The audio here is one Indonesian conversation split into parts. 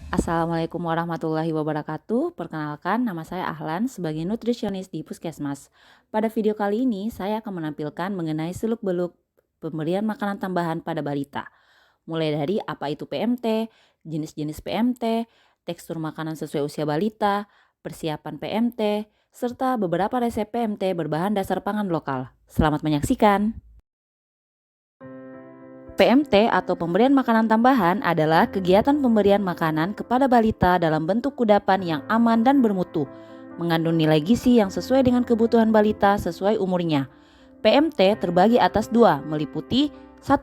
Assalamualaikum warahmatullahi wabarakatuh. Perkenalkan, nama saya Ahlan sebagai nutrisionis di Puskesmas. Pada video kali ini, saya akan menampilkan mengenai seluk-beluk pemberian makanan tambahan pada balita. Mulai dari apa itu PMT, jenis-jenis PMT, tekstur makanan sesuai usia balita, persiapan PMT, serta beberapa resep PMT berbahan dasar pangan lokal. Selamat menyaksikan. PMT atau pemberian makanan tambahan adalah kegiatan pemberian makanan kepada balita dalam bentuk kudapan yang aman dan bermutu, mengandung nilai gizi yang sesuai dengan kebutuhan balita sesuai umurnya. PMT terbagi atas dua, meliputi 1.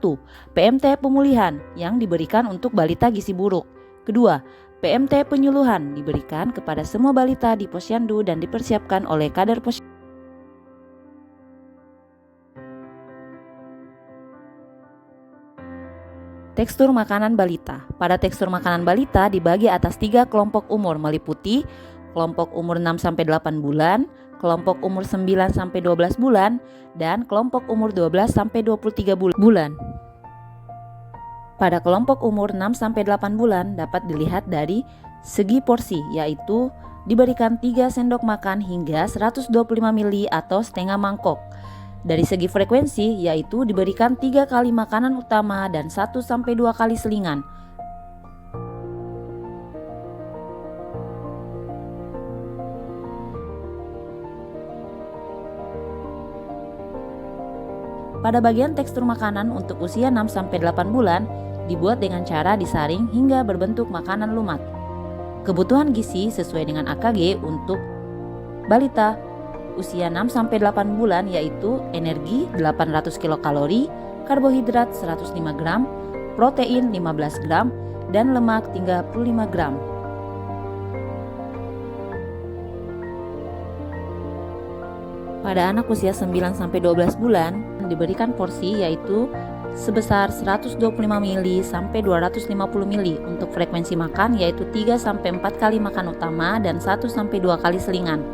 PMT pemulihan yang diberikan untuk balita gizi buruk. Kedua, PMT penyuluhan diberikan kepada semua balita di posyandu dan dipersiapkan oleh kader posyandu. Tekstur makanan balita. Pada tekstur makanan balita dibagi atas 3 kelompok umur, meliputi kelompok umur 6-8 bulan, kelompok umur 9-12 bulan, dan kelompok umur 12-23 bulan. Pada kelompok umur 6-8 bulan dapat dilihat dari segi porsi, yaitu diberikan 3 sendok makan hingga 125 ml atau setengah mangkok. Dari segi frekuensi, yaitu diberikan 3 kali makanan utama dan 1-2 kali selingan. Pada bagian tekstur makanan untuk usia 6-8 bulan, dibuat dengan cara disaring hingga berbentuk makanan lumat. Kebutuhan gizi sesuai dengan AKG untuk balita usia 6-8 bulan yaitu energi 800 kilokalori, karbohidrat 105 gram, protein 15 gram, dan lemak 35 gram. Pada anak usia 9-12 bulan diberikan porsi yaitu sebesar 125 ml sampai 250 ml untuk frekuensi makan yaitu 3-4 kali makan utama dan 1-2 kali selingan.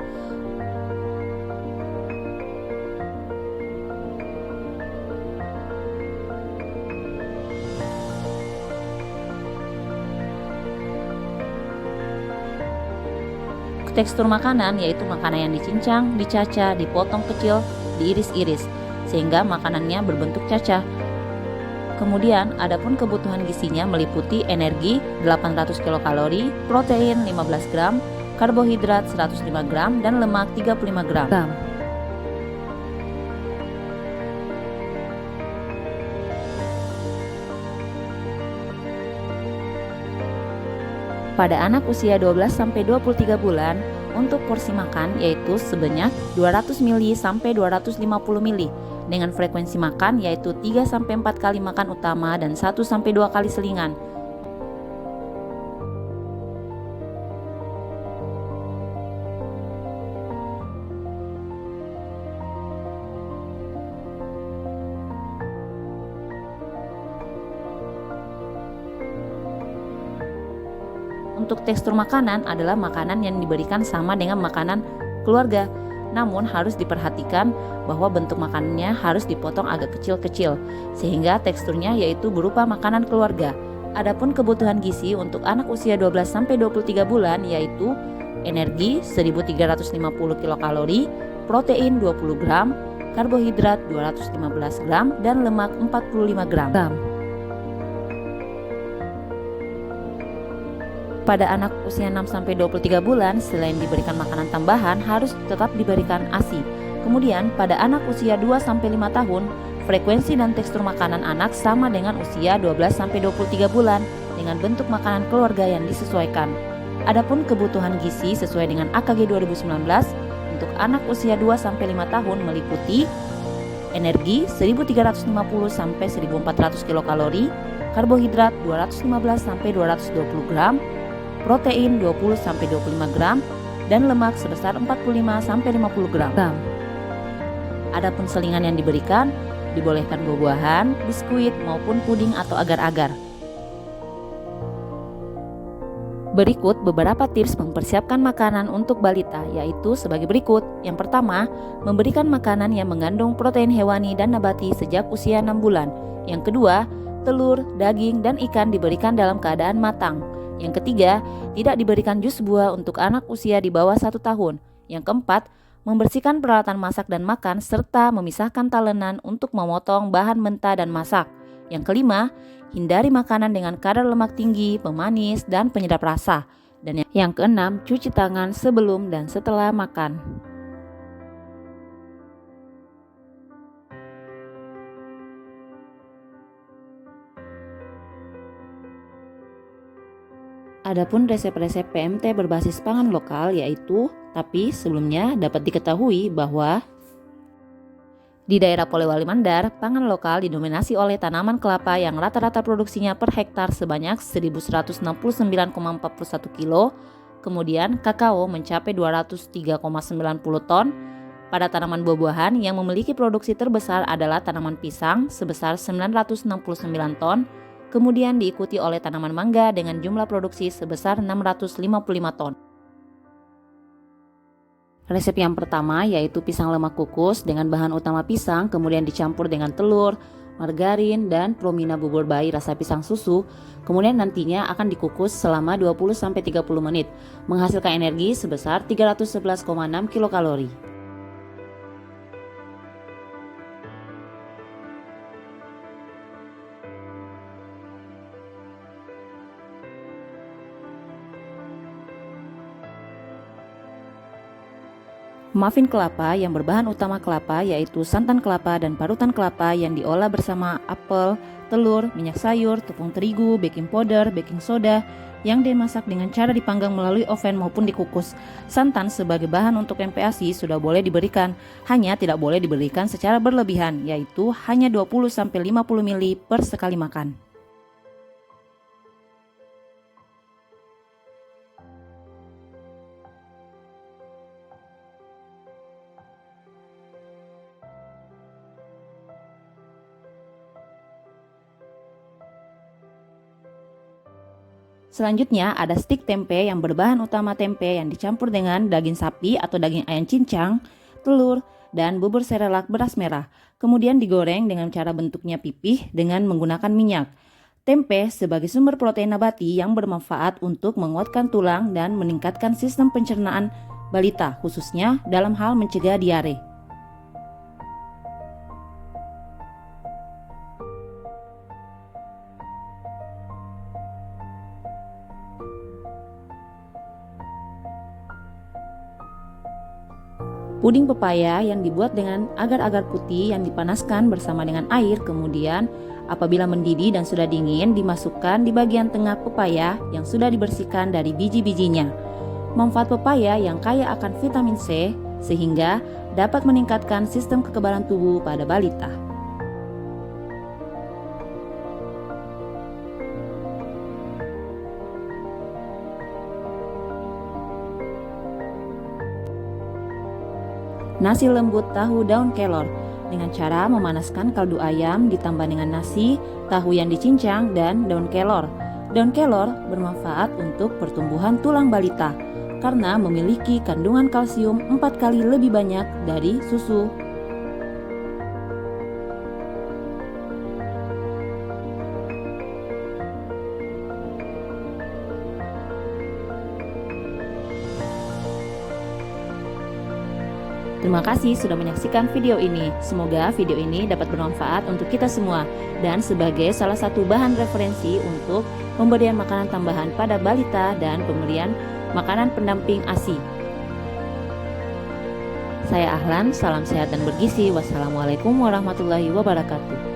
Tekstur makanan yaitu makanan yang dicincang, dicacah, dipotong kecil, diiris-iris sehingga makanannya berbentuk cacah. Kemudian adapun kebutuhan gizinya meliputi energi 800 kilokalori, protein 15 gram, karbohidrat 105 gram, dan lemak 35 gram. Pada anak usia 12-23 bulan, untuk porsi makan yaitu sebanyak 200 ml sampai 250 ml dengan frekuensi makan yaitu 3-4 kali makan utama dan 1-2 kali selingan. Untuk tekstur makanan adalah makanan yang diberikan sama dengan makanan keluarga. Namun harus diperhatikan bahwa bentuk makanannya harus dipotong agak kecil-kecil sehingga teksturnya yaitu berupa makanan keluarga. Adapun kebutuhan gizi untuk anak usia 12-23 bulan yaitu energi 1350 kilokalori, protein 20 gram, karbohidrat 215 gram, dan lemak 45 gram. Pada anak usia 6-23 bulan, selain diberikan makanan tambahan, harus tetap diberikan ASI. Kemudian, pada anak usia 2-5 tahun, frekuensi dan tekstur makanan anak sama dengan usia 12-23 bulan dengan bentuk makanan keluarga yang disesuaikan. Adapun kebutuhan gizi sesuai dengan AKG 2019 untuk anak usia 2-5 tahun meliputi energi 1350 sampai 1400 kilokalori, karbohidrat 215-220 gram, protein 20-25 gram, dan lemak sebesar 45-50 gram. Adapun selingan yang diberikan, dibolehkan buah-buahan, biskuit, maupun puding atau agar-agar. Berikut beberapa tips mempersiapkan makanan untuk balita, yaitu sebagai berikut. Yang pertama, memberikan makanan yang mengandung protein hewani dan nabati sejak usia 6 bulan. Yang kedua, telur, daging, dan ikan diberikan dalam keadaan matang. Yang ketiga, tidak diberikan jus buah untuk anak usia di bawah 1 tahun. Yang keempat, membersihkan peralatan masak dan makan serta memisahkan talenan untuk memotong bahan mentah dan masak. Yang kelima, hindari makanan dengan kadar lemak tinggi, pemanis, dan penyedap rasa. Dan yang keenam, cuci tangan sebelum dan setelah makan. Adapun resep-resep PMT berbasis pangan lokal yaitu, tapi sebelumnya dapat diketahui bahwa di daerah Polewali Mandar, pangan lokal didominasi oleh tanaman kelapa yang rata-rata produksinya per hektar sebanyak 1.169,41 kilo, kemudian kakao mencapai 203,90 ton. Pada tanaman buah-buahan yang memiliki produksi terbesar adalah tanaman pisang sebesar 969 ton, kemudian diikuti oleh tanaman mangga dengan jumlah produksi sebesar 655 ton. Resep yang pertama yaitu pisang lemak kukus dengan bahan utama pisang kemudian dicampur dengan telur, margarin, dan promina bubur bayi rasa pisang susu. Kemudian nantinya akan dikukus selama 20-30 menit, menghasilkan energi sebesar 311,6 kilokalori. Muffin kelapa yang berbahan utama kelapa yaitu santan kelapa dan parutan kelapa yang diolah bersama apel, telur, minyak sayur, tepung terigu, baking powder, baking soda yang dimasak dengan cara dipanggang melalui oven maupun dikukus. Santan sebagai bahan untuk MPASI sudah boleh diberikan, hanya tidak boleh diberikan secara berlebihan, yaitu hanya 20-50 ml per sekali makan. Selanjutnya ada stik tempe yang berbahan utama tempe yang dicampur dengan daging sapi atau daging ayam cincang, telur, dan bubur serelak beras merah. Kemudian digoreng dengan cara bentuknya pipih dengan menggunakan minyak. Tempe sebagai sumber protein nabati yang bermanfaat untuk menguatkan tulang dan meningkatkan sistem pencernaan balita, khususnya dalam hal mencegah diare. Puding pepaya yang dibuat dengan agar-agar putih yang dipanaskan bersama dengan air, kemudian apabila mendidih dan sudah dingin dimasukkan di bagian tengah pepaya yang sudah dibersihkan dari biji-bijinya. Manfaat pepaya yang kaya akan vitamin C sehingga dapat meningkatkan sistem kekebalan tubuh pada balita. Nasi lembut tahu daun kelor dengan cara memanaskan kaldu ayam ditambah dengan nasi, tahu yang dicincang, dan daun kelor. Daun kelor bermanfaat untuk pertumbuhan tulang balita karena memiliki kandungan kalsium 4 kali lebih banyak dari susu. Terima kasih sudah menyaksikan video ini. Semoga video ini dapat bermanfaat untuk kita semua dan sebagai salah satu bahan referensi untuk pemberian makanan tambahan pada balita dan pemberian makanan pendamping ASI. Saya Ahlan, salam sehat dan bergizi. Wassalamualaikum warahmatullahi wabarakatuh.